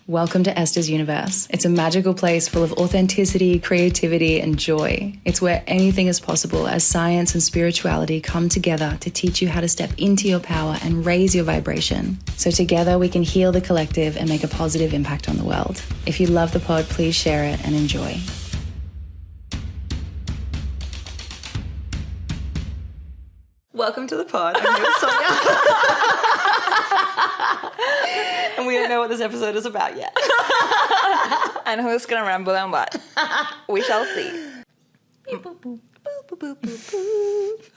Welcome to Esther's Universe. It's a magical place full of authenticity, creativity, and joy. It's where anything is possible as science and spirituality come together to teach you how to step into your power and raise your vibration. So together we can heal the collective and make a positive impact on the world. If you love the pod, please share it and enjoy. Welcome to the pod. I'm here with Sonia. And we don't know what this episode is about yet. And who's going to ramble and what? We shall see. Boop, boop, boop, boop, boop, boop, boop.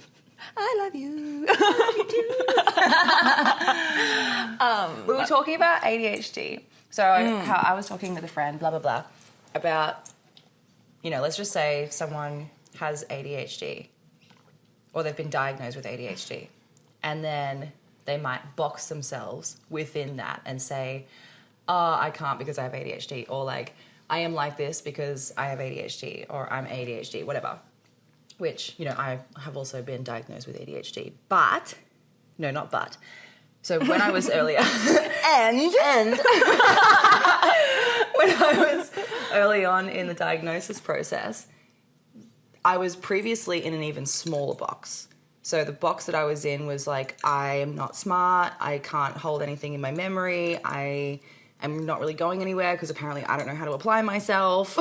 I love you. We were talking about ADHD. So how I was talking with a friend, blah, blah, blah, about, let's just say someone has ADHD or they've been diagnosed with ADHD, and then they might box themselves within that and say, oh, I can't because I have ADHD, or like, I am like this because I have ADHD, or I'm ADHD, whatever. Which, I have also been diagnosed with ADHD. But, no, not but. So when I was earlier, and when I was early on in the diagnosis process, I was previously in an even smaller box. So the box that I was in was like, I am not smart, I can't hold anything in my memory, I am not really going anywhere because apparently I don't know how to apply myself.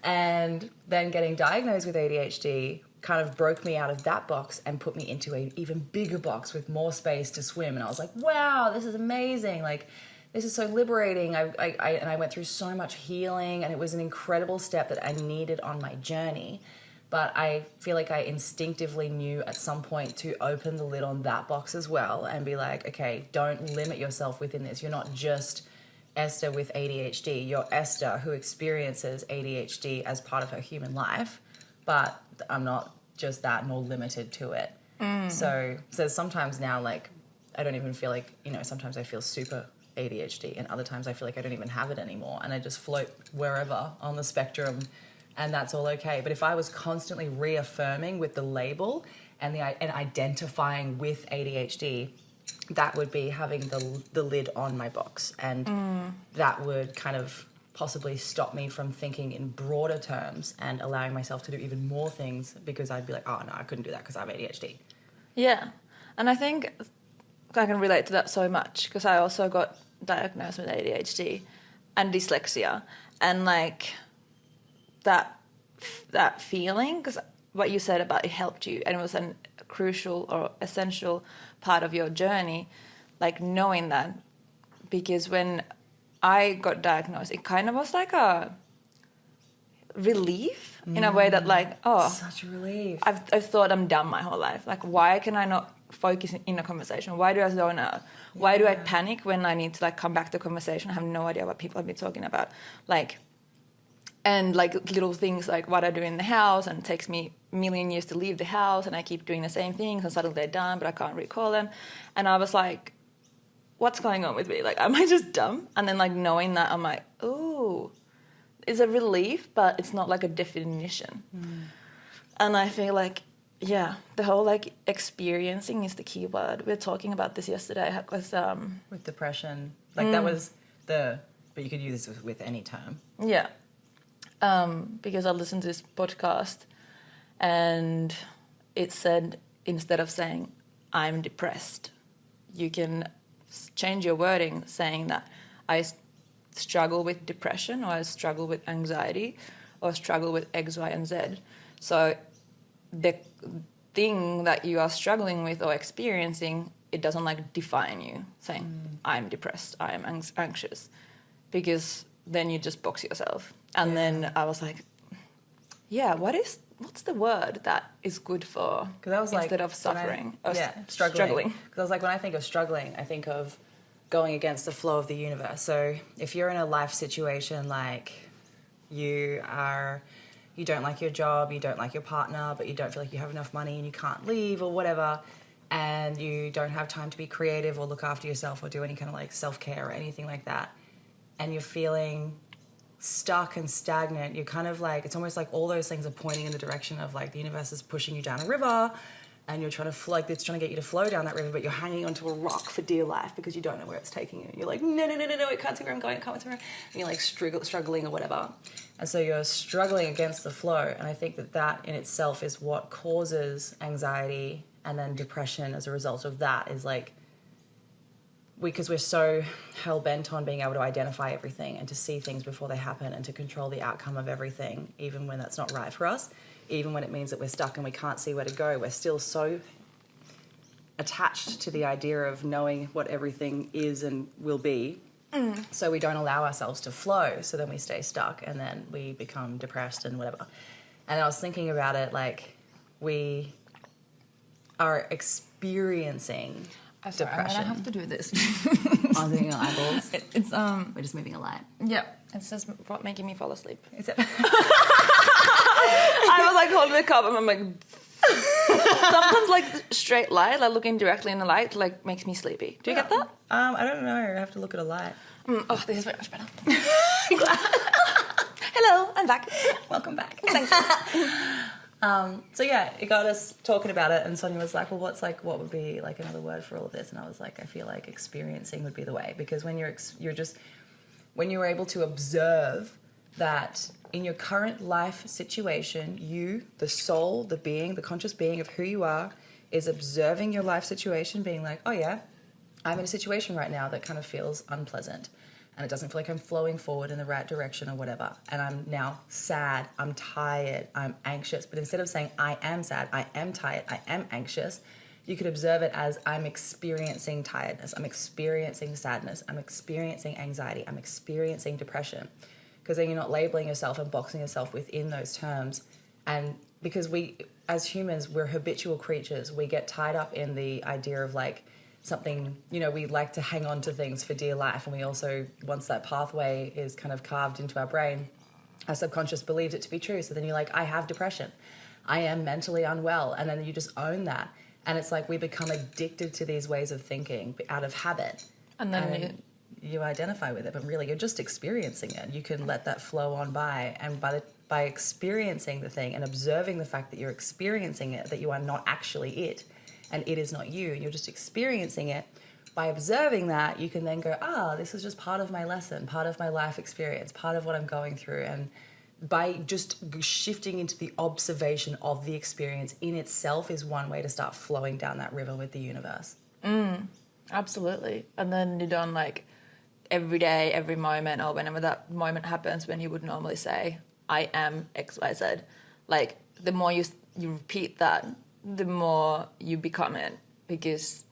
And then getting diagnosed with ADHD kind of broke me out of that box and put me into an even bigger box with more space to swim. And I was like, wow, this is amazing. Like, this is so liberating. I went through so much healing, and it was an incredible step that I needed on my journey. But I feel like I instinctively knew at some point to open the lid on that box as well and be like, okay, don't limit yourself within this. You're not just Esther with ADHD. You're Esther who experiences ADHD as part of her human life, but I'm not just that, nor limited to it. So sometimes now, like, I don't even feel like, sometimes I feel super ADHD, and other times I feel like I don't even have it anymore, and I just float wherever on the spectrum, and that's all okay. But if I was constantly reaffirming with the label and identifying with ADHD, that would be having the lid on my box, and that would kind of possibly stop me from thinking in broader terms and allowing myself to do even more things, because I'd be like, oh no, I couldn't do that because I have ADHD. Yeah. And I think I can relate to that so much, because I also got diagnosed with ADHD and dyslexia, and like that feeling, because what you said about it helped you and it was a crucial or essential part of your journey, like knowing that. Because when I got diagnosed, it kind of was like a relief in a way that, like, oh, Such a relief. I've thought I'm dumb my whole life. Like, why can I not focus in a conversation? Why do I zone out? Why do I panic when I need to, like, come back to a conversation? I have no idea what people have been talking about. Like, and, like, little things like what I do in the house, and it takes me a million years to leave the house, and I keep doing the same things, and suddenly they're done, but I can't recall them. And I was like, what's going on with me? Like, am I just dumb? And then, like, knowing that, I'm like, ooh, it's a relief, but it's not like a definition. And I feel like, yeah, the whole, like, experiencing is the key word. We were talking about this yesterday, because With depression, like that was but you could use this with any term. yeah, because I listened to this podcast, and it said, instead of saying I'm depressed, you can change your wording, saying that I struggle with depression, or I struggle with anxiety, or struggle with X, Y, and Z. So the thing that you are struggling with or experiencing, it doesn't, like, define you, saying I'm depressed, I am anxious, because then you just box yourself. And then I was like, yeah, what's the word that is good for, Because I was like, instead of suffering or struggling. Because I was like, when I think of struggling, I think of going against the flow of the universe. So if you're in a life situation like you don't like your job, you don't like your partner, but you don't feel like you have enough money and you can't leave or whatever, and you don't have time to be creative or look after yourself or do any kind of, like, self-care or anything like that, and you're feeling stuck and stagnant, you're kind of like, it's almost like all those things are pointing in the direction of, like, the universe is pushing you down a river, and you're trying to it's trying to get you to flow down that river, but you're hanging onto a rock for dear life because you don't know where it's taking you. You're like, no, I can't see where I'm going, I can't see where, and you're like struggling or whatever. And so you're struggling against the flow, and I think that in itself is what causes anxiety and then depression as a result of that, is like, because we're so hell-bent on being able to identify everything and to see things before they happen and to control the outcome of everything, even when that's not right for us, even when it means that we're stuck and we can't see where to go. We're still so attached to the idea of knowing what everything is and will be. So we don't allow ourselves to flow. So then we stay stuck and then we become depressed and whatever. And I was thinking about it, like, we are experiencing depression. I'm gonna have to do this. I'm doing your eyeballs. It's We're just moving a light. yeah. It's just making me fall asleep. Is it? I was like holding the cup and I'm like. Sometimes like straight light, like looking directly in the light, like makes me sleepy. Do you get that? I don't know. I have to look at a light. Oh, this is very much better. Hello, I'm back. Welcome back. Thank you. So yeah, it got us talking about it, and Sonia was like, well, what would be like another word for all of this? And I was like, I feel like experiencing would be the way, because when when you're able to observe that in your current life situation, you, the soul, the being, the conscious being of who you are, is observing your life situation, being like, oh yeah, I'm in a situation right now that kind of feels unpleasant. And it doesn't feel like I'm flowing forward in the right direction or whatever. And I'm now sad, I'm tired, I'm anxious. But instead of saying, I am sad, I am tired, I am anxious, you could observe it as, I'm experiencing tiredness, I'm experiencing sadness, I'm experiencing anxiety, I'm experiencing depression. Because then you're not labeling yourself and boxing yourself within those terms. And because we, as humans, we're habitual creatures. We get tied up in the idea of like, something, we like to hang on to things for dear life. And we also, once that pathway is kind of carved into our brain, our subconscious believes it to be true. So then you're like, I have depression. I am mentally unwell. And then you just own that. And it's like we become addicted to these ways of thinking out of habit. And then you identify with it, but really you're just experiencing it. You can let that flow on by. And by experiencing the thing and observing the fact that you're experiencing it, that you are not actually it, and it is not you, and you're just experiencing it, by observing that, you can then go, this is just part of my lesson, part of my life experience, part of what I'm going through. And by just shifting into the observation of the experience in itself is one way to start flowing down that river with the universe. Absolutely. And then you don't like every day, every moment, or whenever that moment happens when you would normally say, I am XYZ. Like the more you repeat that, the more you become it, because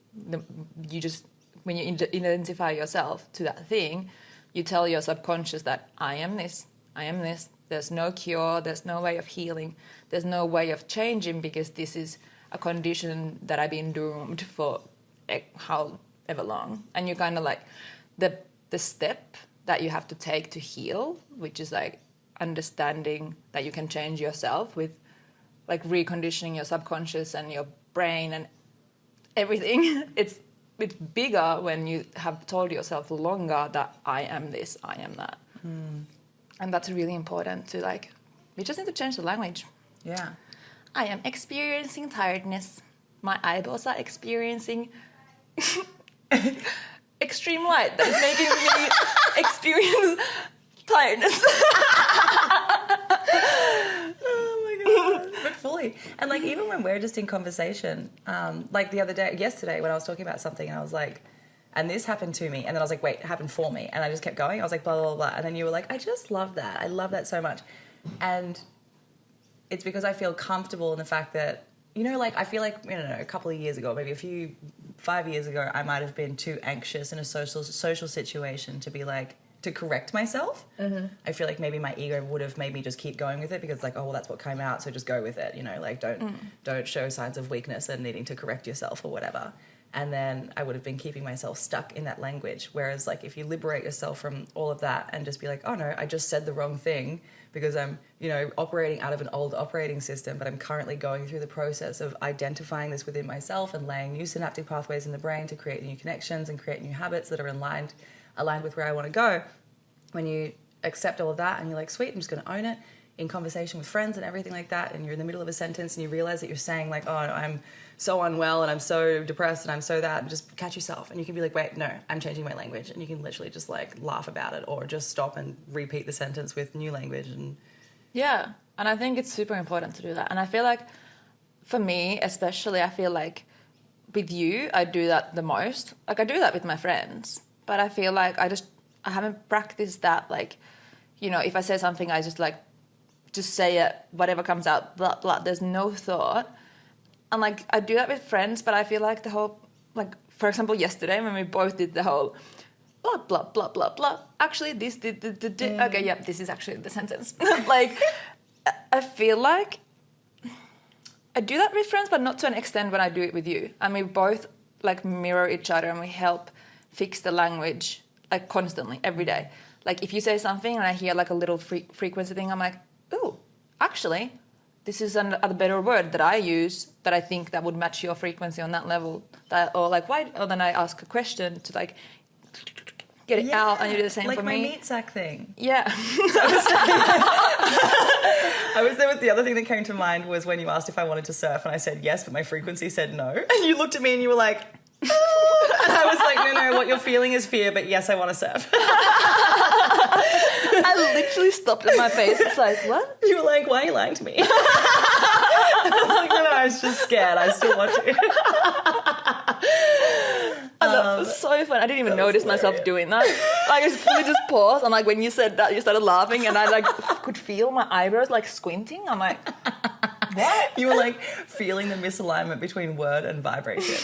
when you identify yourself to that thing, you tell your subconscious that I am this, there's no cure, there's no way of healing, there's no way of changing, because this is a condition that I've been doomed for however long. And you kind of like the step that you have to take to heal, which is like understanding that you can change yourself with like reconditioning your subconscious and your brain and everything. It's bigger when you have told yourself longer that I am this, I am that. And that's really important to like, we just need to change the language. Yeah. I am experiencing tiredness. My eyeballs are experiencing extreme light that is making me experience tiredness. But fully. And like even when we're just in conversation, like yesterday when I was talking about something and I was like, and this happened to me, and then I was like, wait, it happened for me, and I just kept going. I was like, blah, blah, blah, and then you were like, I just love that. I love that so much. And it's because I feel comfortable in the fact that, like I feel like, a couple of years ago, maybe 5 years ago, I might have been too anxious in a social situation to be like, to correct myself. Mm-hmm. I feel like maybe my ego would have made me just keep going with it, because like, oh, well, that's what came out, so just go with it, like don't show signs of weakness and needing to correct yourself or whatever. And then I would have been keeping myself stuck in that language. Whereas like if you liberate yourself from all of that and just be like, oh no, I just said the wrong thing because I'm, operating out of an old operating system, but I'm currently going through the process of identifying this within myself and laying new synaptic pathways in the brain to create new connections and create new habits that are aligned with where I want to go. When you accept all of that and you're like, sweet, I'm just going to own it, in conversation with friends and everything like that, and you're in the middle of a sentence and you realize that you're saying like, oh, I'm so unwell and I'm so depressed and I'm so that, and just catch yourself and you can be like, wait, no, I'm changing my language, and you can literally just like laugh about it or just stop and repeat the sentence with new language. And Yeah, and I think it's super important to do that. And I feel like, for me especially, I feel like with you, I do that the most. Like, I do that with my friends, but I feel like I haven't practiced that. Like, you know, if I say something, I just say it, whatever comes out, blah, blah. There's no thought. And, like, I do that with friends, but I feel like the whole, like, for example, yesterday when we both did the whole blah, blah, blah, blah, blah. Actually, this did. Okay, yeah, this is actually the sentence. Like, I feel like I do that with friends, but not to an extent when I do it with you. And we both, like, mirror each other and we help fix the language, like, constantly, every day. Like, if you say something and I hear, like, a little frequency thing, I'm like, ooh, actually, this is a better word that I use that I think that would match your frequency on that level. Or, like, why? Or then I ask a question to, like, get it out, and you do the same like for me. Like my meat sack thing. Yeah. I was there with the other thing that came to mind was when you asked if I wanted to surf, and I said yes, but my frequency said no. And you looked at me and you were like, oh. And I was like, no, what you're feeling is fear, but yes, I want to surf. I literally stopped in my face. It's like, what? You were like, why are you lying to me? I was like, no, I was just scared. I still want to. That was so fun. I didn't even notice myself doing that. Like, I fully just paused, and like when you said that, you started laughing, and I like could feel my eyebrows like squinting. I'm like, what? You were like feeling the misalignment between word and vibration.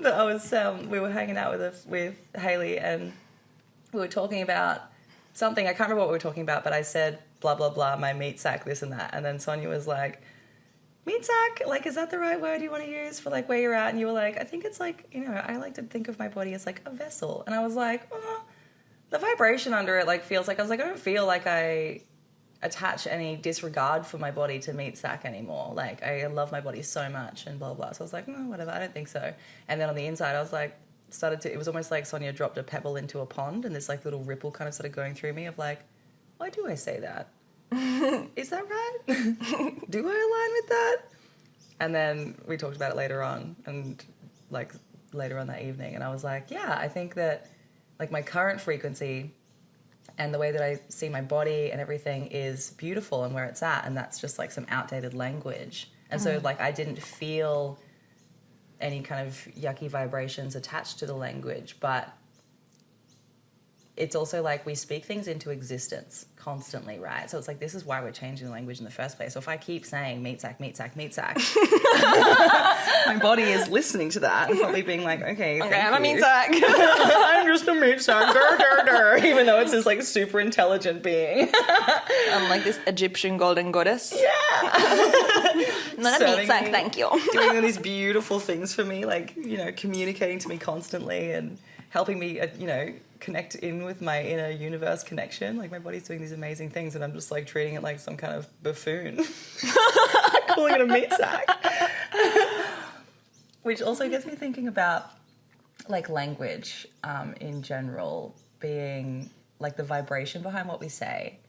But I was we were hanging out with Hayley, and we were talking about something. I can't remember what we were talking about, but I said blah blah blah, my meat sack, this and that, and then Sonia was like, meat sack, like, is that the right word you want to use for like where you're at? And you were like, I think it's like, you know, I like to think of my body as like a vessel. And I was like, oh, the vibration under it like feels like, I was like, I don't feel like I attach any disregard for my body to meat sack anymore. Like, I love my body so much and blah blah. So I was like, no, whatever, I don't think so. And then on the inside I was like, it was almost like Sonia dropped a pebble into a pond, and this like little ripple kind of started going through me of like, why do I say that? Is that right? Do I align with that? And then we talked about it later on, and like later on that evening, and I was like, yeah, I think that like my current frequency and the way that I see my body and everything is beautiful and where it's at, and that's just like some outdated language. And so like I didn't feel any kind of yucky vibrations attached to the language, but it's also like we speak things into existence constantly, right? So it's like, this is why we're changing the language in the first place. So if I keep saying meat sack, meat sack, meat sack, my body is listening to that and probably being like, okay, I'm a meat sack. I'm just a meat sack, even though it's this like super intelligent being. I'm like this Egyptian golden goddess. Yeah. Not a meat sack, thank you. Doing all these beautiful things for me, like, you know, communicating to me constantly and helping me, you know, connect in with my inner universe connection. Like, my body's doing these amazing things, and I'm just like treating it like some kind of buffoon, calling it a meat sack. Which also gets me thinking about like language in general being like the vibration behind what we say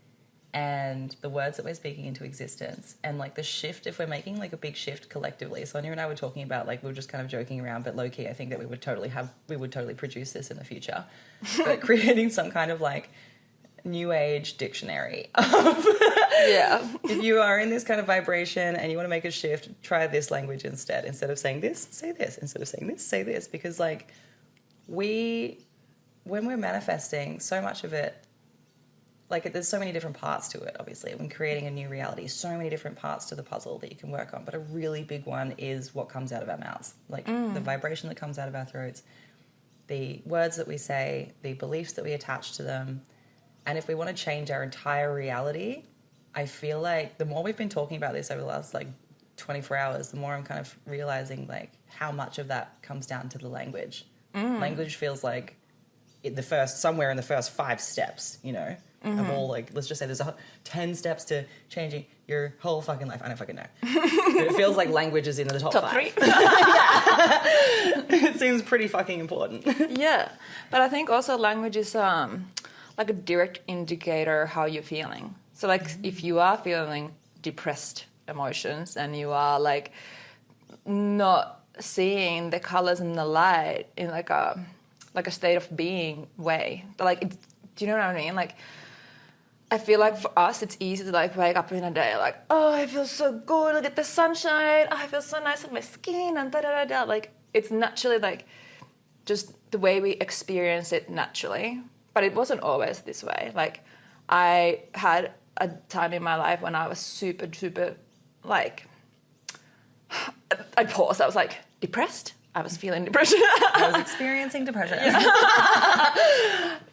and the words that we're speaking into existence, and like the shift, if we're making like a big shift collectively. Sonia and I were talking about, like, we were just kind of joking around, but low key I think that we would totally produce this in the future, but creating some kind of like new age dictionary of if you are in this kind of vibration and you want to make a shift, try this language instead of saying this, say this, instead of saying this, say this, because like when we're manifesting, so much of it, like, there's so many different parts to it, obviously. When creating a new reality, so many different parts to the puzzle that you can work on. But a really big one is what comes out of our mouths. Like, the vibration that comes out of our throats, the words that we say, the beliefs that we attach to them. And if we want to change our entire reality, I feel like the more we've been talking about this over the last, like, 24 hours, the more I'm kind of realizing, like, how much of that comes down to the language. Language feels like somewhere in the first 5 steps, you know? Of all, like, let's just say there's 10 steps to changing your whole fucking life. I don't fucking know. But it feels like language is in the top 5. 3. It seems pretty fucking important. Yeah. But I think also language is, like a direct indicator how you're feeling. So like if you are feeling depressed emotions and you are like not seeing the colors and the light in like a state of being way, like do you know what I mean? Like I feel like for us it's easy to like wake up in a day like, oh, I feel so good, look at the sunshine, oh, I feel so nice on my skin and da da da da. Like it's naturally like just the way we experience it naturally. But it wasn't always this way. Like I had a time in my life when I was super, super like, I paused. I was like depressed. I was feeling depression. I was experiencing depression.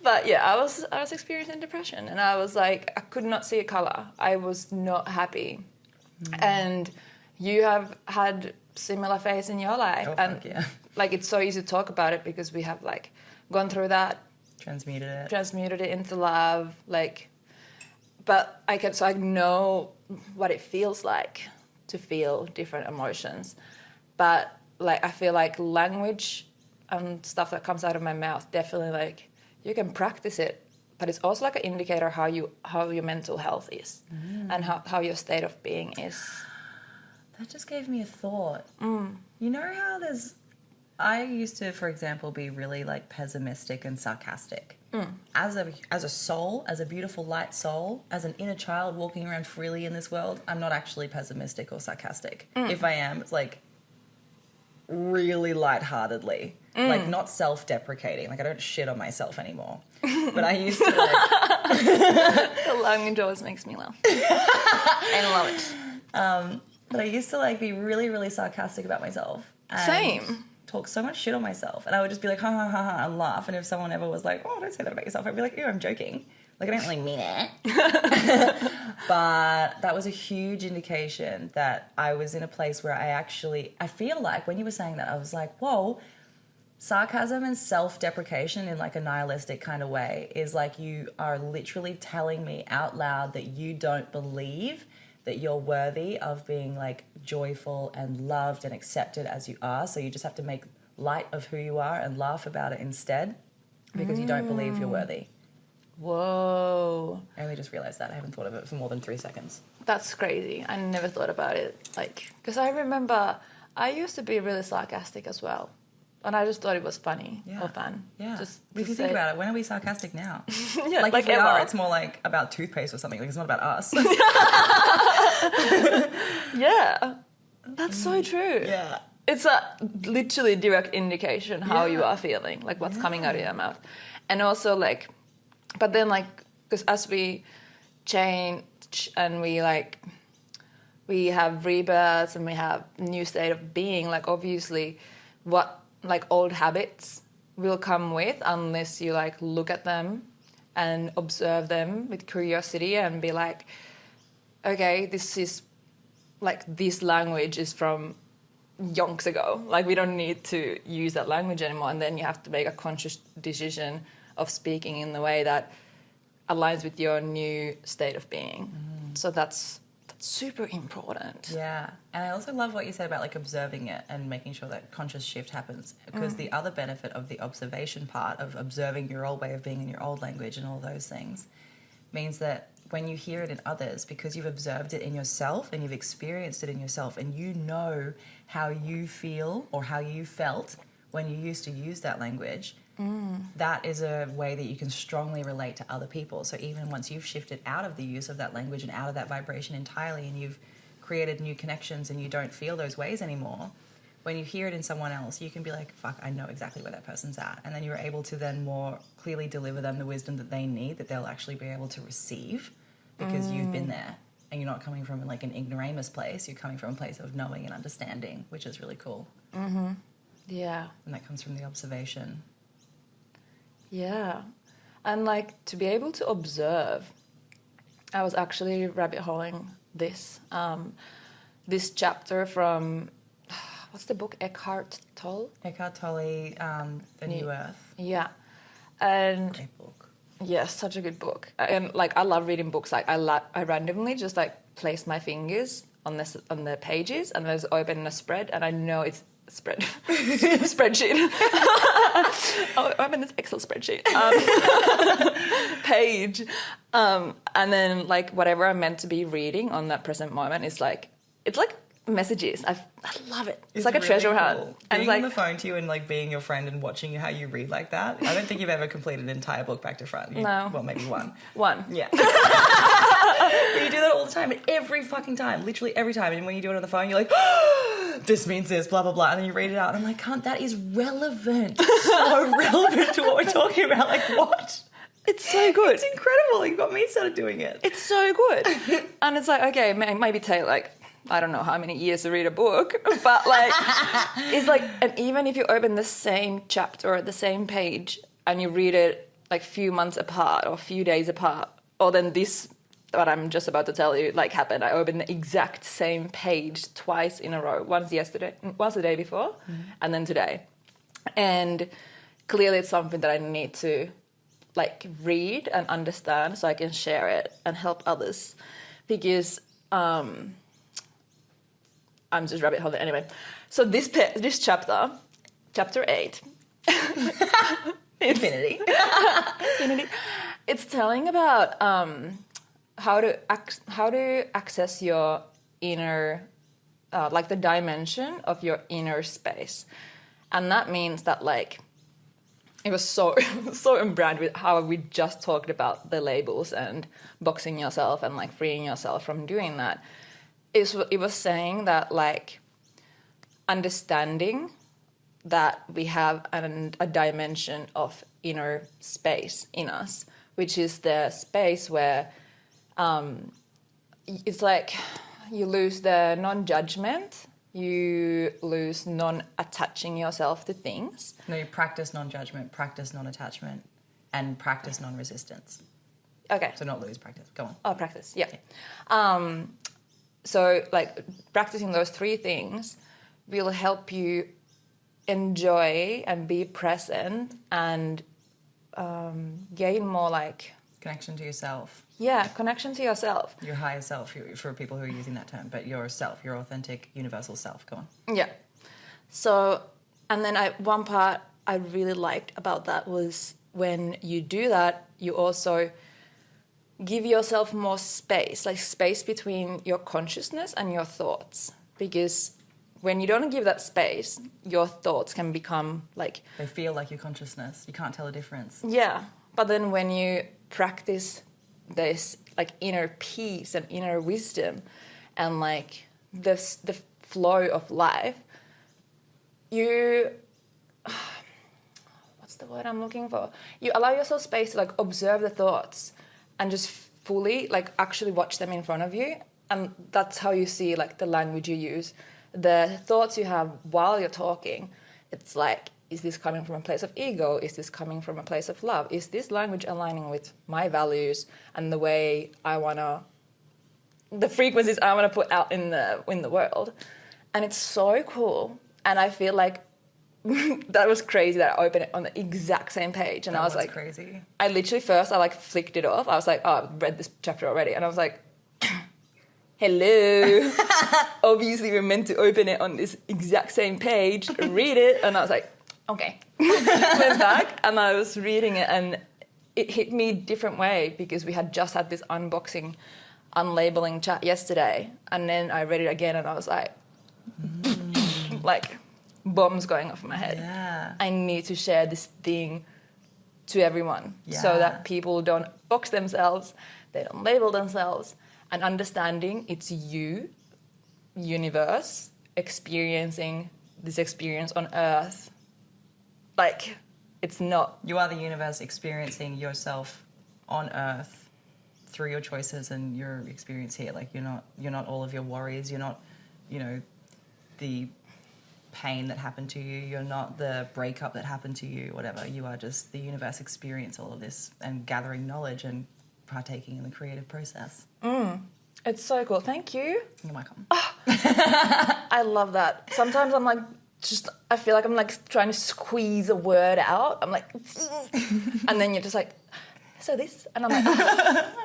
But yeah, I was experiencing depression, and I was like, I could not see a color. I was not happy. And you have had similar phase in your life, Oh, and fuck yeah. like it's so easy to talk about it because we have like gone through that, Transmuted it. into love, like. But I know what it feels like to feel different emotions, but like I feel like language and stuff that comes out of my mouth definitely like you can practice it, but it's also like an indicator how your mental health is and how your state of being is. That just gave me a thought. You know how I used to, for example, be really like pessimistic and sarcastic. As a soul, as a beautiful light soul, as an inner child walking around freely in this world, I'm not actually pessimistic or sarcastic. If I am, it's like really lightheartedly, like not self-deprecating. Like I don't shit on myself anymore. But I used to like... The language always makes me laugh. I love it. But I used to like be really, really sarcastic about myself. And Same. talk so much shit on myself. And I would just be like, ha ha ha ha, and laugh. And if someone ever was like, oh, don't say that about yourself, I'd be like, ew, I'm joking. Like, I don't really mean it. But that was a huge indication that I was in a place where I feel like when you were saying that, I was like, whoa, sarcasm and self-deprecation in like a nihilistic kind of way is like you are literally telling me out loud that you don't believe that you're worthy of being like joyful and loved and accepted as you are. So you just have to make light of who you are and laugh about it instead because you don't believe you're worthy. Whoa. I only just realised that. I haven't thought of it for more than 3 seconds. That's crazy. I never thought about it. Like, because I remember I used to be really sarcastic as well. And I just thought it was funny or fun. Yeah. Just if you think about it, when are we sarcastic now? Yeah, like if we ever. are, it's more like about toothpaste or something. Like it's not about us. Yeah. That's so true. Yeah. It's a literally direct indication how you are feeling, like what's coming out of your mouth. And also like, but then like, because as we change and we have rebirths and we have new state of being, like obviously what like old habits will come with unless you like look at them and observe them with curiosity and be like, okay, this is like this language is from yonks ago. Like we don't need to use that language anymore. And then you have to make a conscious decision of speaking in the way that aligns with your new state of being. So that's super important. Yeah. And I also love what you said about like observing it and making sure that conscious shift happens. Because the other benefit of the observation part of observing your old way of being in your old language and all those things means that when you hear it in others, because you've observed it in yourself and you've experienced it in yourself and you know how you feel or how you felt when you used to use that language, that is a way that you can strongly relate to other people. So even once you've shifted out of the use of that language and out of that vibration entirely and you've created new connections and you don't feel those ways anymore, when you hear it in someone else, you can be like, fuck, I know exactly where that person's at. And then you're able to then more clearly deliver them the wisdom that they need, that they'll actually be able to receive because you've been there. And you're not coming from like an ignoramus place, you're coming from a place of knowing and understanding, which is really cool. Yeah. And that comes from the observation. Yeah. And like to be able to observe, I was actually rabbit holing this chapter from, what's the book? Eckhart Tolle? Eckhart Tolle, The New Earth. Yeah. And Great book. yeah, such a good book. And like I love reading books. Like I randomly just like place my fingers on the pages and there's open a spread and I know it's spreadsheet. I'm in this Excel spreadsheet page, and then like whatever I'm meant to be reading on that present moment is like it's like messages. I love it. It's like a really treasure cool. hunt. Being And it's like on the phone to you and like being your friend and watching how you read like that. I don't think you've ever completed an entire book back to front. No. Well, maybe one. one. Yeah. But you do that all the time, and every fucking time, literally every time. And when you do it on the phone, you're like, oh, this means this, blah, blah, blah. And then you read it out, and I'm like, cunt, that is relevant. So relevant to what we're talking about. Like, what? It's so good. It's incredible. You got me started doing it. It's so good. And it's like, okay, maybe take like, I don't know how many years to read a book, but like, it's like, and even if you open the same chapter or the same page and you read it like few months apart or few days apart, or then this, what I'm just about to tell you, like happened. I opened the exact same page twice in a row, once the day before, and then today. And clearly it's something that I need to like read and understand so I can share it and help others, because I'm just rabbit holing anyway. So this chapter 8, Infinity. it's telling about how to access your inner, like the dimension of your inner space, and that means that like it was so in brand with how we just talked about the labels and boxing yourself and like freeing yourself from doing that. It was saying that like understanding that we have a dimension of inner space in us, which is the space where it's like you lose the non-judgment, you lose non-attaching yourself to things. No, you practice non-judgment, practice non-attachment, and practice non-resistance. Okay. So not lose, practice. Go on. Oh, practice, yeah. So, like, practicing those 3 things will help you enjoy and be present and gain more, like... Connection to yourself. Yeah, connection to yourself. Your higher self, for people who are using that term, but yourself, your authentic, universal self. Go on. Yeah. So, and then one part I really liked about that was when you do that, you also... give yourself more space, like space between your consciousness and your thoughts. Because when you don't give that space, your thoughts can become like... They feel like your consciousness. You can't tell the difference. Yeah. But then when you practice this like inner peace and inner wisdom and like the flow of life, you... What's the word I'm looking for? You allow yourself space to like observe the thoughts and just fully, like, actually watch them in front of you. And that's how you see, like, the language you use. The thoughts you have while you're talking, it's like, is this coming from a place of ego? Is this coming from a place of love? Is this language aligning with my values and the way I want to... the frequencies I want to put out in the world? And it's so cool. And I feel like that was crazy that I opened it on the exact same page. And I was like... crazy. I literally first, I like flicked it off. I was like, oh, I've read this chapter already. And I was like, hello. Obviously, we're meant to open it on this exact same page, read it. And I was like, okay. Went back and I was reading it and it hit me a different way because we had just had this unboxing, unlabeling chat yesterday. And then I read it again and I was like, like... bombs going off in my head. Yeah. I need to share this thing to everyone so that people don't box themselves, they don't label themselves, and understanding it's you, universe, experiencing this experience on Earth. Like, it's not... You are the universe experiencing yourself on Earth through your choices and your experience here. Like, you're not all of your worries. You're not, the pain that happened to you. You're not the breakup that happened to you, whatever. You are just the universe experience all of this and gathering knowledge and partaking in the creative process. It's so cool. Thank you. You're welcome. I love that. Sometimes I'm like, I feel like I'm like trying to squeeze a word out. I'm like, and then you're just like, so this, and I'm like,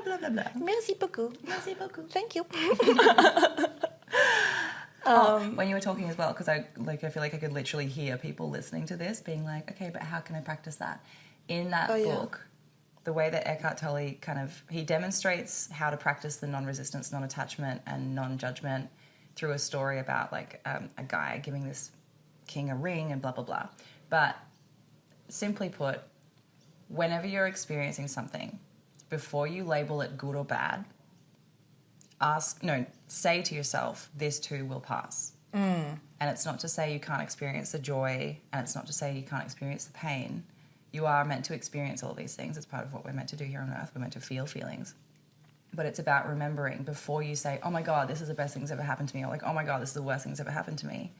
Blah, blah, blah. merci beaucoup. Merci beaucoup. Thank you. When you were talking as well, because I feel like I could literally hear people listening to this being like, okay, but how can I practice that? In that book, the way that Eckhart Tolle he demonstrates how to practice the non-resistance, non-attachment, and non-judgment through a story about like a guy giving this king a ring and blah, blah, blah. But simply put, whenever you're experiencing something, before you label it good or bad, say to yourself, this too will pass. And it's not to say you can't experience the joy, and it's not to say you can't experience the pain. You are meant to experience all these things. It's part of what we're meant to do here on earth. We're meant to feel feelings. But it's about remembering before you say, oh my God, this is the best thing that's ever happened to me, or like, oh my God, this is the worst thing that's ever happened to me.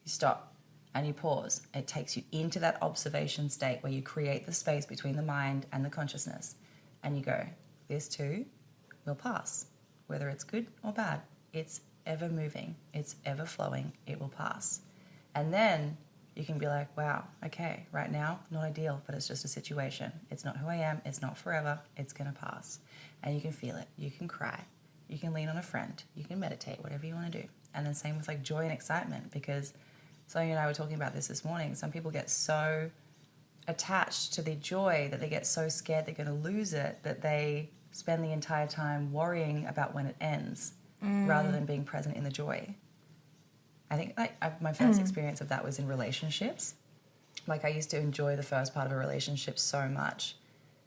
You stop and you pause. It takes you into that observation state where you create the space between the mind and the consciousness. And you go, this too will pass. Whether it's good or bad, it's ever moving, it's ever flowing, it will pass. And then you can be like, wow, okay, right now, not ideal, but it's just a situation. It's not who I am, it's not forever, it's gonna pass. And you can feel it, you can cry, you can lean on a friend, you can meditate, whatever you wanna do. And then same with like joy and excitement, because Sonia and I were talking about this morning. Some people get so attached to the joy that they get so scared they're gonna lose it that they spend the entire time worrying about when it ends rather than being present in the joy. I think my first experience of that was in relationships. Like I used to enjoy the first part of a relationship so much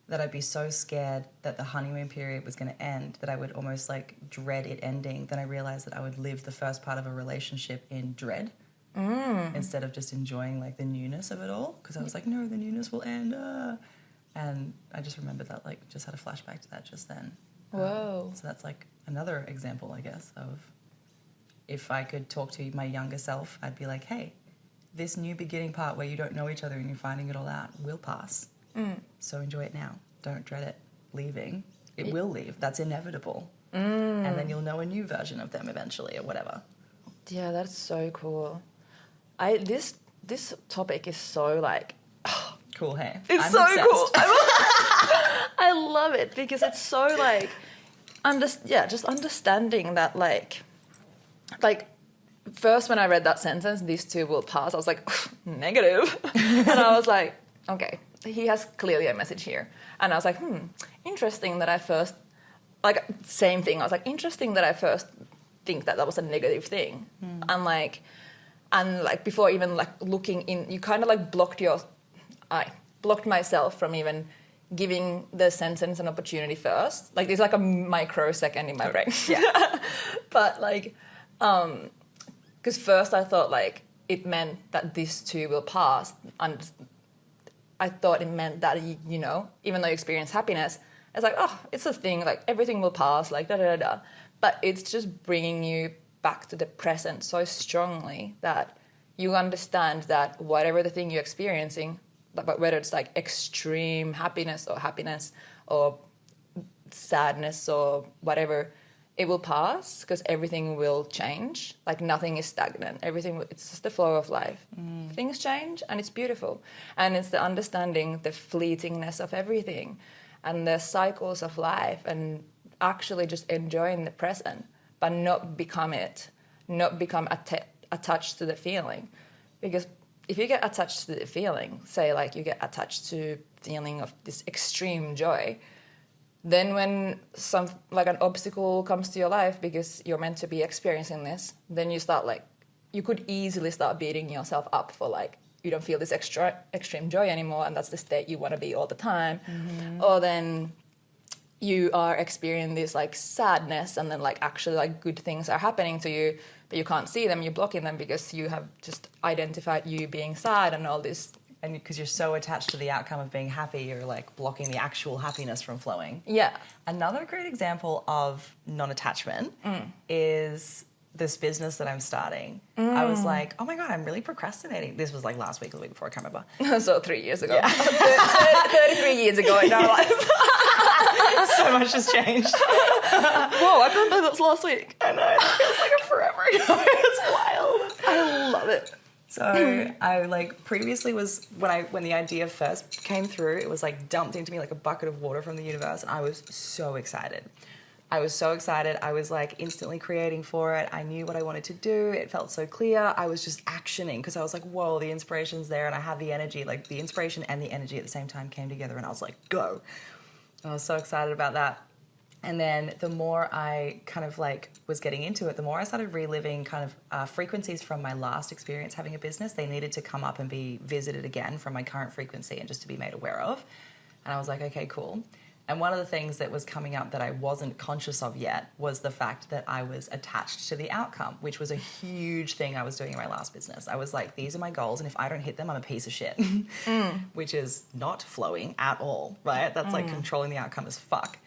that I'd be so scared that the honeymoon period was going to end that I would almost like dread it ending. Then I realized that I would live the first part of a relationship in dread instead of just enjoying like the newness of it all, because I was like, no, the newness will end. And I just remembered that, like, just had a flashback to that just then. Whoa. So that's like another example, I guess, of if I could talk to my younger self, I'd be like, hey, this new beginning part where you don't know each other and you're finding it all out will pass. So enjoy it now. Don't dread it leaving. It will leave. That's inevitable. And then you'll know a new version of them eventually or whatever. Yeah, that's so cool. This topic is so like... Cool, hey? It's I'm so obsessed. cool. I love it because it's so like, just understanding that like first when I read that sentence, these two will pass, I was like, negative. And I was like, okay, he has clearly a message here. And I was like, interesting that I first, like, same thing. I was like, interesting that I first think that was a negative thing. And like before even like looking in, you kind of like I blocked myself from even giving the sentence an opportunity first. Like, there's like a microsecond in my brain. Yeah. But like, because first I thought like it meant that this too will pass. And I thought it meant that, you know, even though you experience happiness, it's like, oh, it's a thing, like everything will pass, like da-da-da-da. But it's just bringing you back to the present so strongly that you understand that whatever the thing you're experiencing, but whether it's like extreme happiness or sadness or whatever, it will pass because everything will change. Like nothing is stagnant. It's just the flow of life. Things change and it's beautiful. And it's the understanding the fleetingness of everything and the cycles of life and actually just enjoying the present, but not become attached to the feeling. Because if you get attached to the feeling, say like you get attached to feeling of this extreme joy, then when some like an obstacle comes to your life because you're meant to be experiencing this, then you start like, you could easily start beating yourself up for like, you don't feel this extreme joy anymore and that's the state you want to be all the time. Or then you are experiencing this like sadness and then like actually like good things are happening to you, but you can't see them, you're blocking them because you have just identified you being sad and all this. And because you're so attached to the outcome of being happy, you're like blocking the actual happiness from flowing. Yeah. Another great example of non-attachment is this business that I'm starting. I was like, oh my God, I'm really procrastinating. This was like last week or the week before, I can't remember. So 3 years ago. Yeah. 33 years ago in our life. So much has changed. Whoa, I can't believe that was last week. I know, it feels like a forever ago. It's wild. I love it. So I like previously was when the idea first came through, it was like dumped into me like a bucket of water from the universe and I was so excited. I was so excited. I was like instantly creating for it. I knew what I wanted to do. It felt so clear. I was just actioning because I was like, whoa, the inspiration's there, and I had the energy. Like the inspiration and the energy at the same time came together, and I was like, go. And I was so excited about that. And then the more I kind of like was getting into it, the more I started reliving kind of frequencies from my last experience having a business. They needed to come up and be visited again from my current frequency and just to be made aware of. And I was like, okay, cool. And one of the things that was coming up that I wasn't conscious of yet was the fact that I was attached to the outcome, which was a huge thing I was doing in my last business. I was like, these are my goals, and if I don't hit them, I'm a piece of shit, which is not flowing at all, right? That's like controlling the outcome as fuck.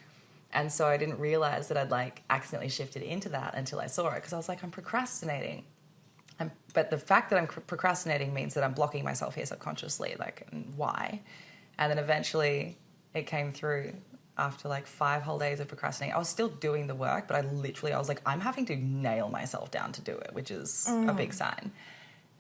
And so I didn't realize that I'd like accidentally shifted into that until I saw it, because I was like, I'm procrastinating. But the fact that I'm procrastinating means that I'm blocking myself here subconsciously, like, why? And then eventually it came through after like 5 whole days of procrastinating. I was still doing the work, but I was like, I'm having to nail myself down to do it, which is a big sign.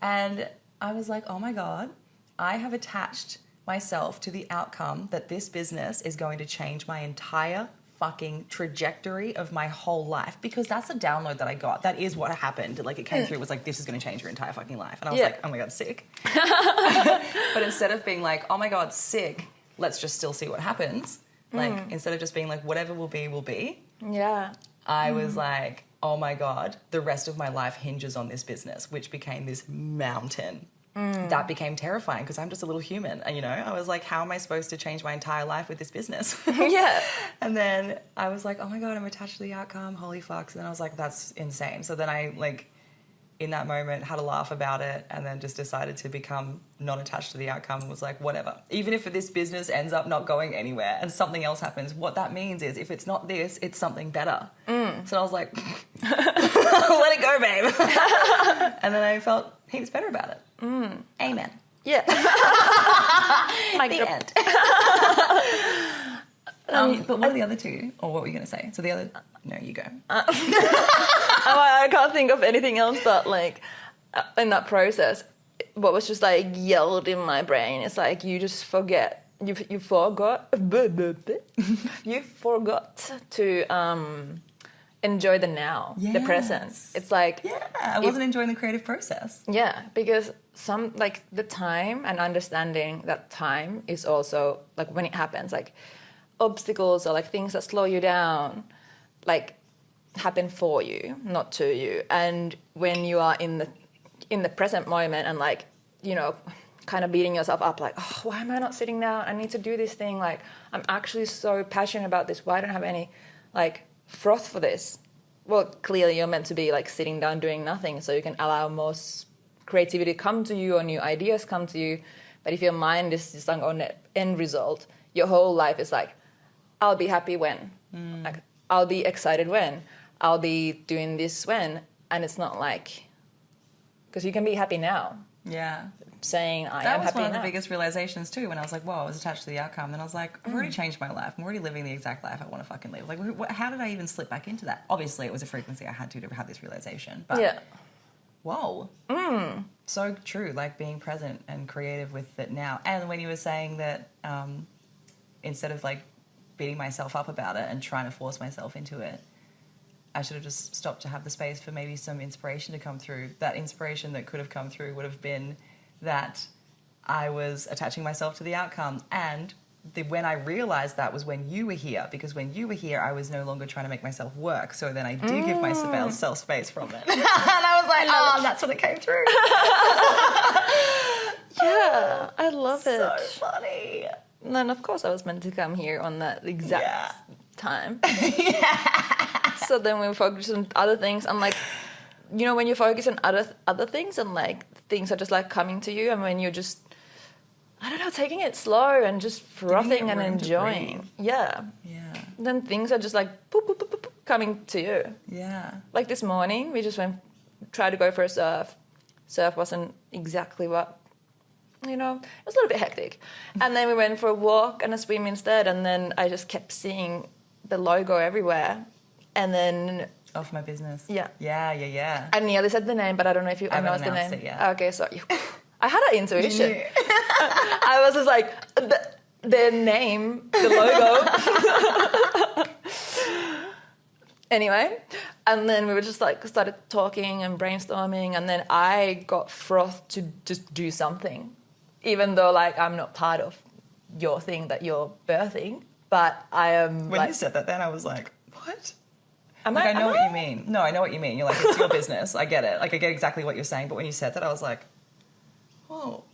And I was like, oh my God, I have attached myself to the outcome that this business is going to change my entire fucking trajectory of my whole life, because that's the download that I got. That is what happened. Like it came through, it was like, this is going to change your entire fucking life. And I was like, oh my God, sick. But instead of being like, oh my God, sick, let's just still see what happens. Like, instead of just being like, whatever will be. Yeah. I was like, oh my God, the rest of my life hinges on this business, which became this mountain. That became terrifying because I'm just a little human. And, you know, I was like, how am I supposed to change my entire life with this business? Yeah. And then I was like, oh my God, I'm attached to the outcome. Holy fucks. And then I was like, that's insane. So then I, like, in that moment, had a laugh about it and then just decided to become non-attached to the outcome and was like, whatever. Even if this business ends up not going anywhere and something else happens, what that means is if it's not this, it's something better. So I was like, let it go, babe. And then I felt heaps better about it. Amen. Yeah. The end. But what are the other two? Or what were you going to say? So the other... No, you go. I can't think of anything else that, like, in that process, what was just, like, yelled in my brain is, like, you just forget. You forgot... you forgot to enjoy the now, the present. It's like... Yeah, I wasn't enjoying the creative process. Yeah, because the time and understanding that time is also, like, when it happens, like, obstacles or, like, things that slow you down, like, happen for you, not to you. And when you are in the present moment and, like, you know, kind of beating yourself up, like, oh, why am I not sitting down? I need to do this thing. Like, I'm actually so passionate about this. Why don't I have any, like, froth for this? Well, clearly you're meant to be, like, sitting down doing nothing so you can allow more creativity come to you or new ideas come to you. But if your mind is just on the end result, your whole life is like, I'll be happy when. Like, I'll be excited when. I'll be doing this when. And it's not like... Because you can be happy now. Yeah. Saying, I am happy now. That was one of the biggest realizations too, when I was like, whoa, I was attached to the outcome. Then I was like, I've already changed my life. I'm already living the exact life I want to fucking live. Like, how did I even slip back into that? Obviously, it was a frequency I had to have this realization. But, yeah. Whoa. So true, like being present and creative with it now. And when you were saying that instead of, like, beating myself up about it and trying to force myself into it, I should have just stopped to have the space for maybe some inspiration to come through. That inspiration that could have come through would have been that I was attaching myself to the outcome. And when I realized that was when you were here, because when you were here, I was no longer trying to make myself work. So then I did give myself space from it. And I was like, oh, that's when it came through. Yeah, I love it. So funny. And then, of course, I was meant to come here on that exact time. So then we focus on other things. And, like, you know, when you focus on other things and, like, things are just, like, coming to you, and when you're just, I don't know, taking it slow and just frothing and enjoying. Yeah. Yeah. Then things are just, like, boop, boop, boop, boop, boop, coming to you. Yeah. Like this morning, we just tried to go for a surf. Surf wasn't exactly what... You know, it was a little bit hectic. And then we went for a walk and a swim instead, and then I just kept seeing the logo everywhere. And then... Of my business. Yeah. Yeah. I nearly said the name, but I don't know if you announced the name. It yet. Okay, so I had an intuition. I was just like, the name, the logo. Anyway, and then we were just like started talking and brainstorming, and then I got Froth to just do something, even though like I'm not part of your thing that you're birthing, but I am. When like, you said that, then I was like, what? am Like, I know am what you mean. No, I know what you mean. You're like, it's your business. I get it. Like, I get exactly what you're saying. But when you said that, I was like, oh.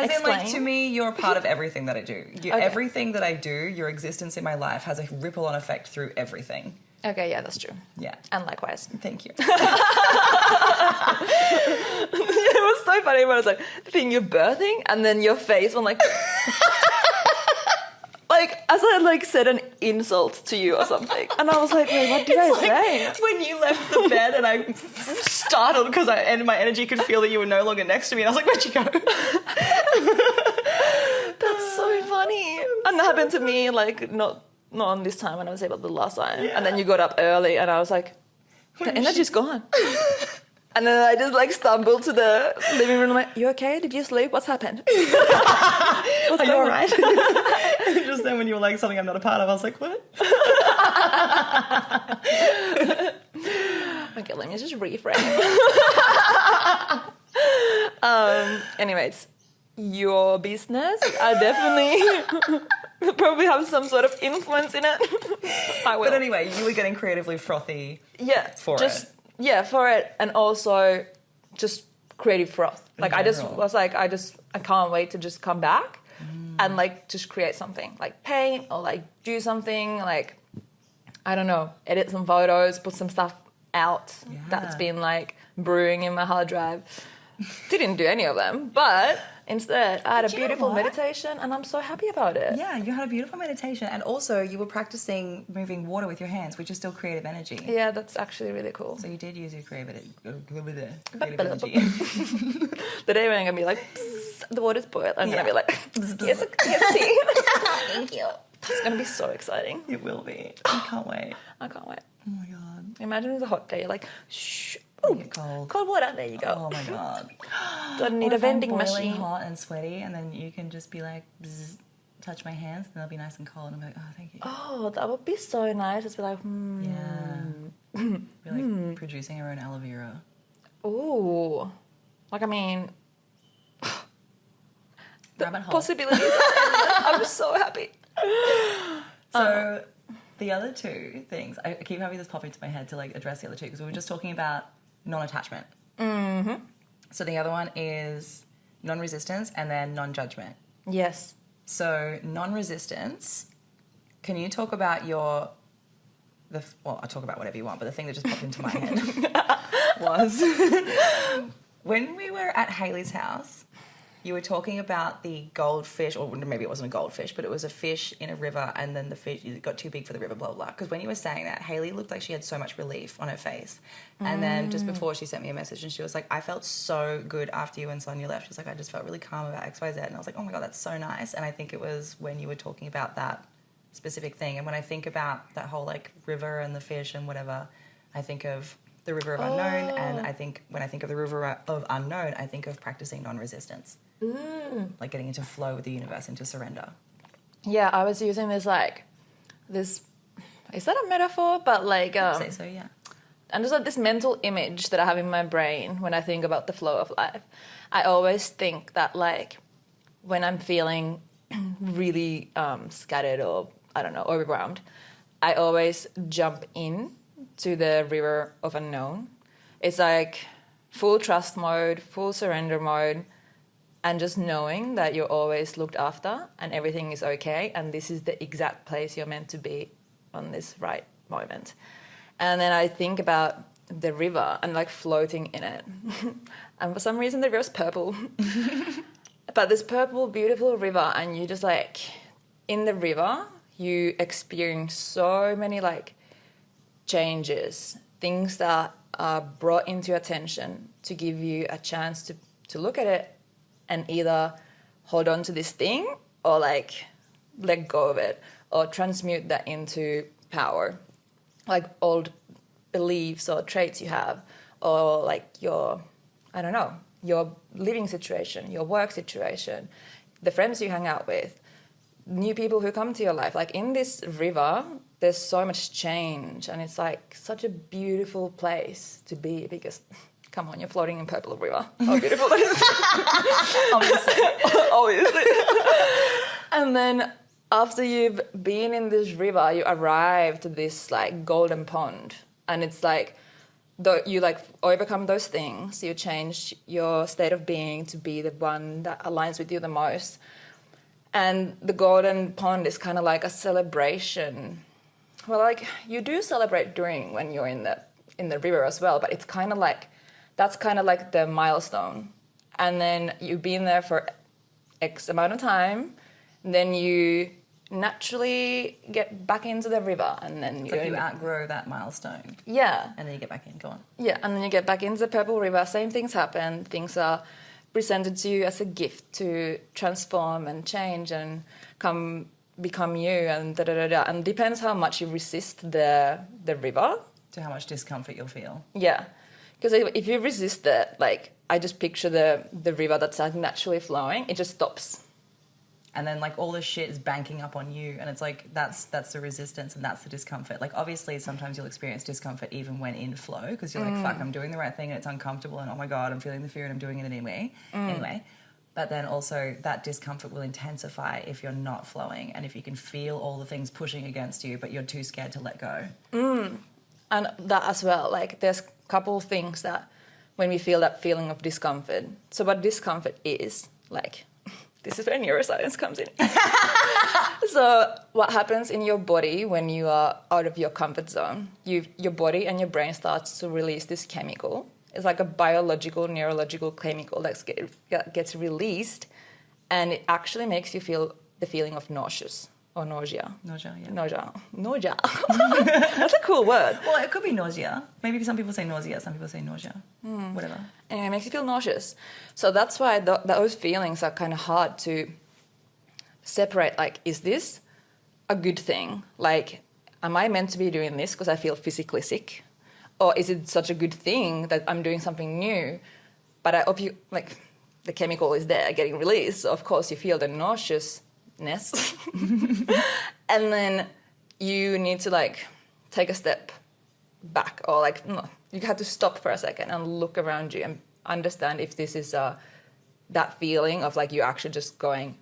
As in, like, Explain. to me, you're a part of everything that I do. Okay. Everything that I do, your existence in my life has a ripple-on effect through everything. Okay, yeah, that's true. Yeah. And likewise. Thank you. It was so funny when I was like, the thing you're birthing, and then your face went like, like as I like said an insult to you or something, and I was like, wait, what did I say? When you left the bed and I startled because my energy could feel that you were no longer next to me. And I was like, where'd you go? That's so funny. And that happened to me like not on this time when I was able the last time, Yeah. and then you got up early, and I was like, the energy's gone. And then I just like stumbled to the living room. I'm like, you okay? Did you sleep? What's happened? Are you all right? Just then when you were like something I'm not a part of, I was like, what? Okay, let me just reframe. Anyways, your business, I definitely probably have some sort of influence in it. I will. But anyway, you were getting creatively frothy. Yeah, for just, it. Yeah, for it, and also just creative froth. Like I just general. was like, I can't wait to just come back and like just create something, like paint or like do something, like I don't know, edit some photos, put some stuff out that's Yeah. been like brewing in my hard drive. Didn't do any of them, but instead I had a you know beautiful what? meditation, and I'm so happy about it. Yeah, you had a beautiful meditation, and also you were practicing moving water with your hands, which is still creative energy. Yeah, that's actually really cool. So you did use your creative energy. The day when I'm gonna be like, "Psst, the water's boiled," I'm gonna be like, "Here's tea." Thank you. That's gonna be so exciting. It will be. I can't wait. I can't wait. Oh my god. Imagine it's a hot day. You're like, shh, I ooh, get cold. cold water. There you go. Oh my god. Don't need Or a if I'm vending boiling machine. hot and sweaty, and then you can just be like, bzz, touch my hands, and they'll be nice and cold. And I'm like, oh, thank you. Oh, that would be so nice. Just be like, Yeah. We're like producing our own aloe vera. Ooh. Like, I mean, the Rabbit hole. possibilities are endless. I'm so happy. So the other two things, I keep having this pop into my head to like address the other two because we were just talking about non-attachment. Mm-hmm. So the other one is non-resistance and then non-judgment. Yes. So non-resistance, can you talk about well, I'll talk about whatever you want, but the thing that just popped into my head was when we were at Hayley's house, you were talking about the goldfish, or maybe it wasn't a goldfish, but it was a fish in a river, and then the fish got too big for the river, blah, blah, blah. Because when you were saying that, Hayley looked like she had so much relief on her face. And then just before she sent me a message, and she was like, I felt so good after you and Sonia left. She was like, I just felt really calm about XYZ. And I was like, oh my God, that's so nice. And I think it was when you were talking about that specific thing. And when I think about that whole like river and the fish and whatever, I think of the river of unknown. And I think when I think of the river of unknown, I think of practicing non-resistance. Like getting into flow with the universe, into surrender. Yeah, I was using this is that a metaphor? But like, Say so, yeah. and just like this mental image that I have in my brain when I think about the flow of life. I always think that like when I'm feeling really scattered or I don't know, overwhelmed, I always jump in to the river of unknown. It's like full trust mode, full surrender mode, and just knowing that you're always looked after and everything is okay, and this is the exact place you're meant to be on this right moment. And then I think about the river and like floating in it. And for some reason the river's purple. But this purple, beautiful river, and you just like, in the river, you experience so many like changes, things that are brought into your attention to give you a chance to look at it and either hold on to this thing or like let go of it or transmute that into power, like old beliefs or traits you have, or like your, I don't know, your living situation, your work situation, the friends you hang out with, new people who come to your life. Like in this river, there's so much change, and it's like such a beautiful place to be because, come on, you're floating in Purple River. How beautiful that is. Obviously. And then after you've been in this river, you arrive to this like golden pond, and it's like you like overcome those things, you change your state of being to be the one that aligns with you the most. And the golden pond is kind of like a celebration. Well, like you do celebrate during when you're in the river as well, but it's kind of like that's kind of like the milestone. And then you've been there for X amount of time, and then you naturally get back into the river, and then It's like you outgrow that milestone. Yeah. And then you get back in. Go on. Yeah, and then you get back into the Purple River, same things happen, things are presented to you as a gift to transform and change and become you and da-da-da-da. And depends how much you resist the river. To how much discomfort you'll feel. Yeah, because if you resist it, like I just picture the river that's like naturally flowing, it just stops. And then like all this shit is banking up on you, and it's like that's the resistance and that's the discomfort. Like obviously sometimes you'll experience discomfort even when in flow because you're like, fuck, I'm doing the right thing and it's uncomfortable and oh my God, I'm feeling the fear and I'm doing it anyway. But then also that discomfort will intensify if you're not flowing and if you can feel all the things pushing against you but you're too scared to let go. And that as well, like there's a couple of things that when we feel that feeling of discomfort. So what discomfort is, like, this is where neuroscience comes in. So what happens in your body when you are out of your comfort zone? Your body and your brain starts to release this chemical. It's like a biological, neurological chemical that gets released, and it actually makes you feel the feeling of nauseous. Or nausea. Nausea, yeah. Nausea. That's a cool word. Well, it could be nausea. Maybe some people say nausea, some people say nausea. Whatever. And it makes you feel nauseous. So that's why those feelings are kind of hard to separate. Like, is this a good thing? Like, am I meant to be doing this because I feel physically sick? Or is it such a good thing that I'm doing something new? But like, the chemical is there getting released. So of course, you feel the nauseousness. And then you need to like take a step back, or like you have to stop for a second and look around you and understand if this is that feeling of like you're actually just going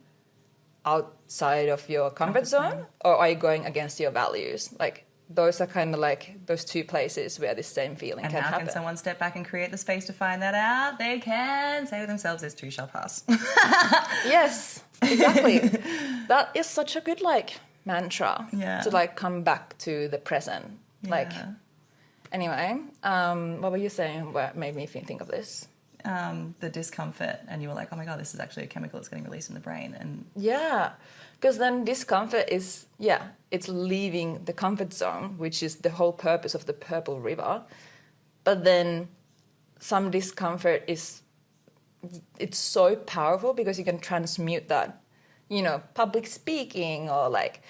outside of your comfort zone, or are you going against your values? Like those are kind of like those two places where this same feeling and can how happen. can someone step back and create the space to find that out? They can say to themselves, this too shall pass. Yes, exactly. That is such a good like mantra to like come back to the present. Like, anyway, what were you saying? What made me think of this? The discomfort, and you were like, oh my God, this is actually a chemical that's getting released in the brain. And yeah, because then discomfort is, it's leaving the comfort zone, which is the whole purpose of the Purple River. But then some discomfort it's so powerful because you can transmute that, public speaking or like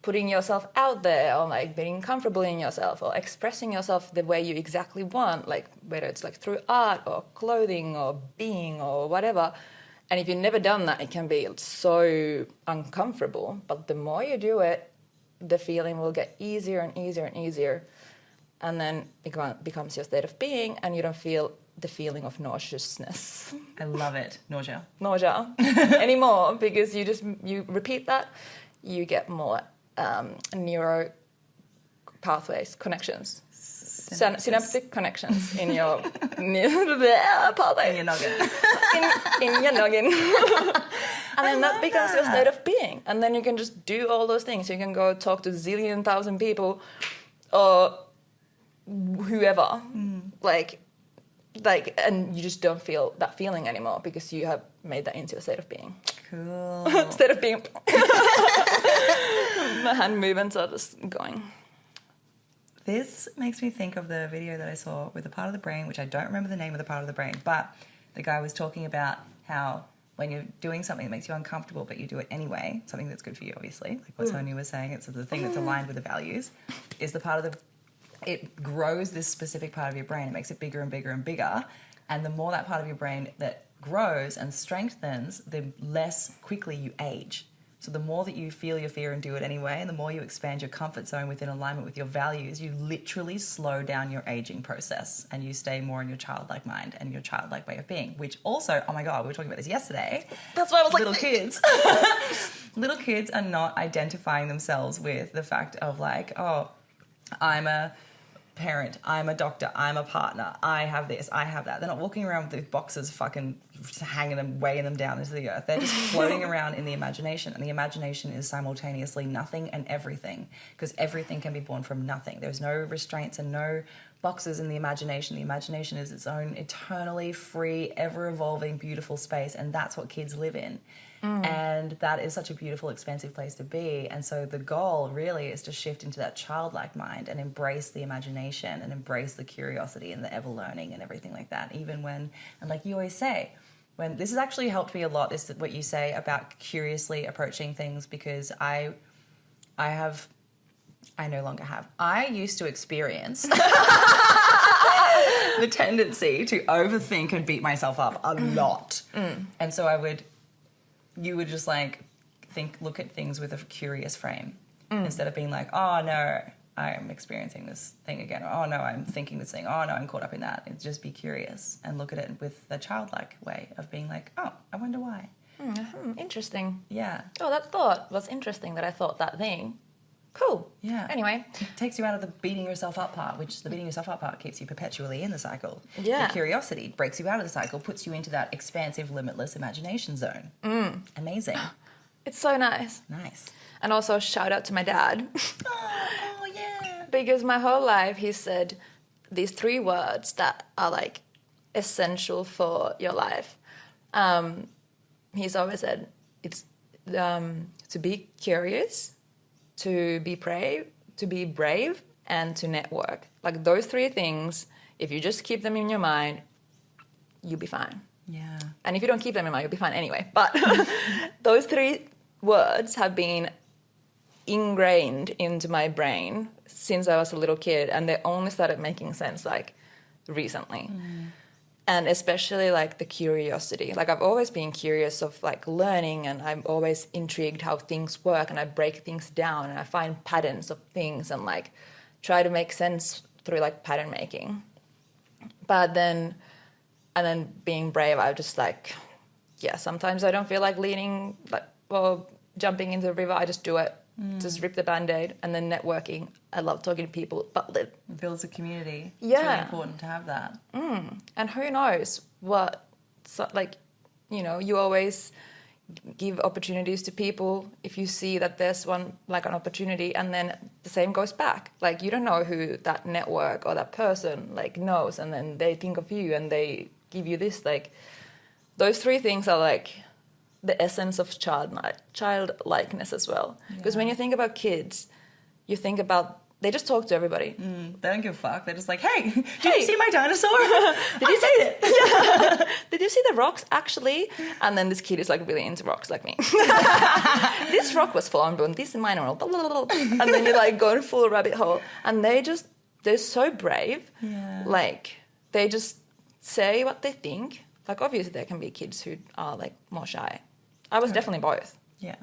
putting yourself out there or like being comfortable in yourself or expressing yourself the way you exactly want, like whether it's like through art or clothing or being or whatever. And if you've never done that, it can be so uncomfortable. But the more you do it, the feeling will get easier and easier and easier. And then it becomes your state of being, and you don't feel the feeling of nauseousness. I love it. Nausea anymore, because you repeat that, you get more neuro pathways, connections. Synaptic connections in your pathway. In your noggin. in your noggin. And then that becomes your state of being. And then you can just do all those things. You can go talk to 1,000,000 people or whoever. Like, and you just don't feel that feeling anymore because you have made that into a state of being. Cool. State of being. My hand movements are just going. This makes me think of the video that I saw with the part of the brain, which I don't remember the name of the part of the brain, but the guy was talking about how when you're doing something that makes you uncomfortable, but you do it anyway, something that's good for you, obviously, like what Sonia was saying, it's the thing that's aligned with the values, is the part of it grows this specific part of your brain. It makes it bigger and bigger and bigger. And the more that part of your brain that grows and strengthens, the less quickly you age. So the more that you feel your fear and do it anyway, and the more you expand your comfort zone within alignment with your values, you literally slow down your aging process and you stay more in your childlike mind and your childlike way of being, which also, oh my God, we were talking about this yesterday. That's why I was like, Little kids. Little kids are not identifying themselves with the fact of like, oh, I'm a parent, I'm a doctor, I'm a partner, I have this, I have that. They're not walking around with these boxes fucking hanging them, weighing them down into the earth. They're just floating around in the imagination, and the imagination is simultaneously nothing and everything, because everything can be born from nothing. There's no restraints and no boxes in the imagination. The imagination is its own eternally free, ever-evolving, beautiful space, and that's what kids live in. And that is such a beautiful, expansive place to be. And so the goal really is to shift into that childlike mind and embrace the imagination and embrace the curiosity and the ever learning and everything like that. Even when, and like you always say, when this has actually helped me a lot, this what you say about curiously approaching things, because I no longer have. I used to experience the tendency to overthink and beat myself up a lot. And so you would just like look at things with a curious frame instead of being like, oh no, I'm experiencing this thing again. Or, oh no, I'm thinking this thing. Oh no, I'm caught up in that. And just be curious and look at it with a childlike way of being like, oh, I wonder why. Interesting. Yeah. Oh, that thought was interesting that I thought that thing. Cool. Yeah. Anyway. It takes you out of the beating yourself up part, which the beating yourself up part keeps you perpetually in the cycle. Yeah. The curiosity breaks you out of the cycle, puts you into that expansive, limitless imagination zone. Amazing. It's so nice. Nice. And also shout out to my dad. Oh, yeah. Because my whole life he said these 3 words that are like essential for your life. He's always said it's to be curious, to be brave, and to network. Like those 3 things, if you just keep them in your mind, you'll be fine. Yeah. And if you don't keep them in mind, you'll be fine anyway. But those 3 words have been ingrained into my brain since I was a little kid, and they only started making sense like recently. And especially like the curiosity. Like I've always been curious of like learning, and I'm always intrigued how things work, and I break things down and I find patterns of things and like try to make sense through like pattern making. But then being brave, I just like, yeah, sometimes I don't feel like leaning like or jumping into the river. I just do it. Just rip the Band-Aid. And then networking. I love talking to people, but It builds a community. Yeah. It's really important to have that. and who knows what, so, like, you know, you always give opportunities to people if you see that there's one, like an opportunity, and then the same goes back. Like, you don't know who that network or that person, like, knows, and then they think of you and they give you this, like, those 3 things are, like, the essence of childlikeness as well. Because when you think about kids, you think about, they just talk to everybody. They don't give a fuck. They're just like, hey, did you see my dinosaur? Did you see it? Yeah. Did you see the rocks actually? And then this kid is like really into rocks like me. This rock was formed on this mineral. Blah, blah, blah, blah. And then you like go in full rabbit hole. And they're so brave. Yeah. Like they just say what they think. Like obviously there can be kids who are like more shy. I was definitely both. Yeah.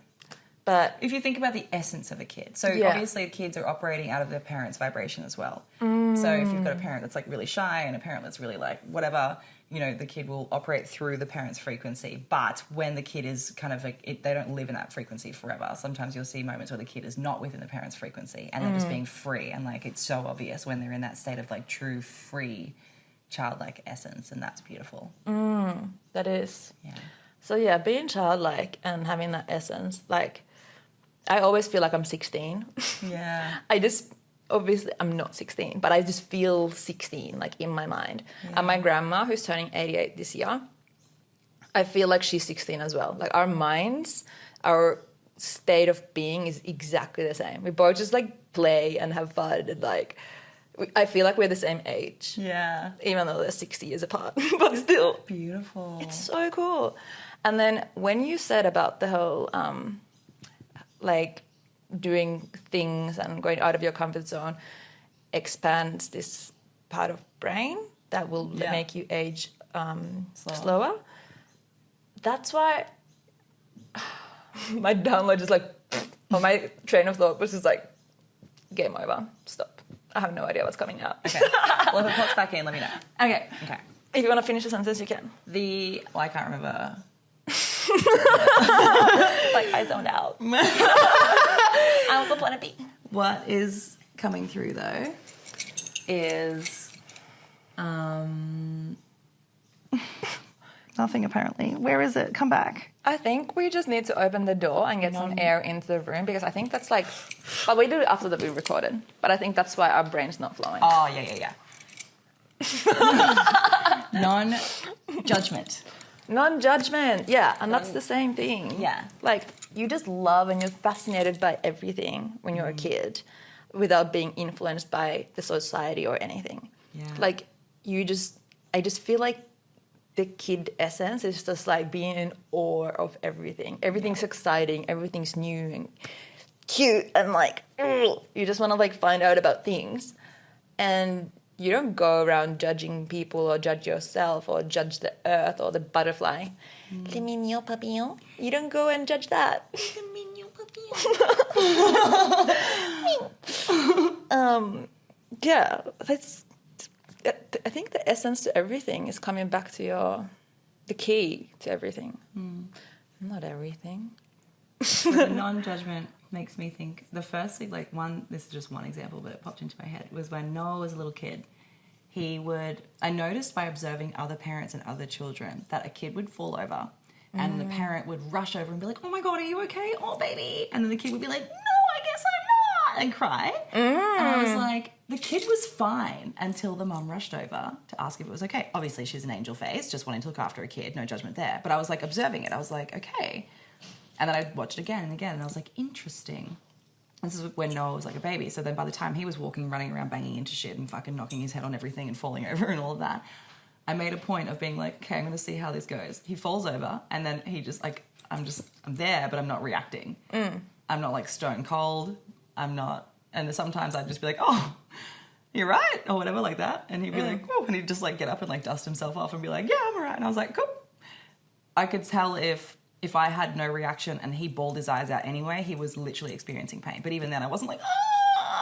But If you think about the essence of a kid, so Yeah. obviously kids are operating out of their parents' vibration as well. So if you've got a parent that's like really shy and a parent that's really like whatever, you know, the kid will operate through the parent's frequency. But when the kid is kind of like, they don't live in that frequency forever. Sometimes you'll see moments where the kid is not within the parent's frequency and they're just being free. And like it's so obvious when they're in that state of like true, free, childlike essence. And that's beautiful. that is. Yeah. So yeah, being childlike and having that essence, like I always feel like I'm 16. Yeah. I just, obviously I'm not 16, but I just feel 16 like in my mind. And my grandma, who's turning 88 this year, I feel like she's 16 as well. Like our minds, our state of being is exactly the same. We both just like play and have fun and like, I feel like we're the same age. Yeah. Even though they're 60 years apart, but still. Beautiful. It's so cool. And then when you said about the whole, like, doing things and going out of your comfort zone expands this part of brain that will Yeah. make you age slower. That's why my download just like, or my train of thought was just like, game over, stop. I have no idea what's coming out. Okay. Well, if it pops back in, let me know. Okay. Okay. If you want to finish the sentence, you can. I can't remember. Like, I zoned out. I was the planet B. What is coming through though is nothing apparently. Where is it? Come back. I think we just need to open the door and get some air into the room because I think that's like, well, we did it after that we recorded, but I think that's why our brain's not flowing. Oh, yeah. Non-judgment. Non-judgment, yeah, and that's the same thing. Yeah. Like, you just love and you're fascinated by everything when you're a kid without being influenced by the society or anything. Yeah. Like, I just feel like the kid essence is just like being in awe of everything. Everything's exciting, everything's new and cute, and like, you just want to like find out about things. And you don't go around judging people or judge yourself or judge the earth or the butterfly. Le mignon papillon. You don't go and judge that. Le mignon papillon. Yeah, I think the essence to everything is coming back to the key to everything. Not everything. The non-judgment makes me think the first thing, this is just one example, but it popped into my head, was when Noah was a little kid. I noticed by observing other parents and other children that a kid would fall over and the parent would rush over and be like, oh my God, are you okay? Oh, baby. And then the kid would be like, no, I guess I'm not, and cry. And I was like, the kid was fine until the mum rushed over to ask if it was okay. Obviously, she's an angel face, just wanting to look after a kid, no judgment there. But I was like observing it. I was like, okay. And then I watched it again and again, and I was like, interesting. This is when Noah was like a baby. So then by the time he was walking, running around, banging into shit and fucking knocking his head on everything and falling over and all of that, I made a point of being like, okay, I'm going to see how this goes. He falls over, and then he just like, I'm there, but I'm not reacting. I'm not like stone cold. I'm not. And then sometimes I'd just be like, oh, you're right, or whatever like that. And he'd be like, oh, and he'd just like get up and like dust himself off and be like, yeah, I'm all right. And I was like, cool. I could tell if I had no reaction and he bawled his eyes out anyway, he was literally experiencing pain. But even then, I wasn't like,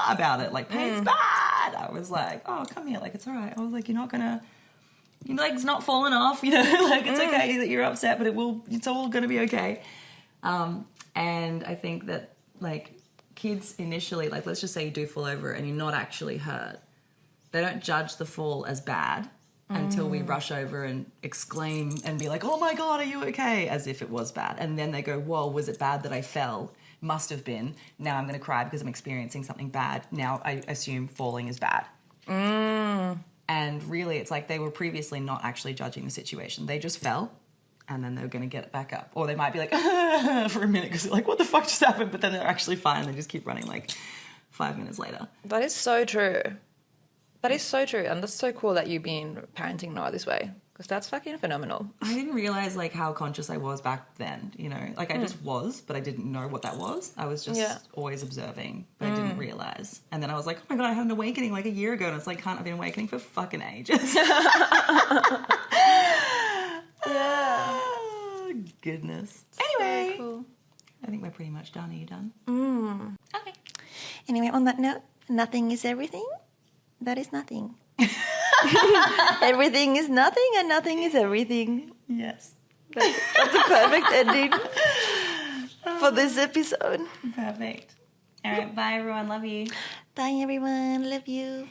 about it. Like, pain's bad. I was like, oh, come here. Like, it's all right. I was like, you're not going to, your leg's not falling off, you know? Like, it's okay that you're upset, but it's all going to be okay. And I think that, like, kids initially, like, let's just say you do fall over and you're not actually hurt. They don't judge the fall as bad until we rush over and exclaim and be like, oh my God, are you okay? As if it was bad. And then they go, whoa, was it bad that I fell? Must have been. Now I'm going to cry because I'm experiencing something bad. Now I assume falling is bad. And really, it's like they were previously not actually judging the situation. They just fell, and then they were going to get it back up. Or they might be like, for a minute, because they're like, what the fuck just happened? But then they're actually fine, and they just keep running like 5 minutes later. That is so true. That is so true. And that's so cool that you've been parenting Noah this way. Because that's fucking phenomenal. I didn't realise like how conscious I was back then, you know? Like I just was, but I didn't know what that was. I was just always observing, but I didn't realise. And then I was like, oh my God, I had an awakening like a year ago. And it's like, can't have been awakening for fucking ages. Yeah. Goodness. Anyway. So cool. I think we're pretty much done. Are you done? Okay. Anyway, on that note, nothing is everything. That is nothing. Everything is nothing and nothing is everything. Yes. That's a perfect ending for this episode. Perfect. All right. Bye, everyone. Love you. Bye, everyone. Love you.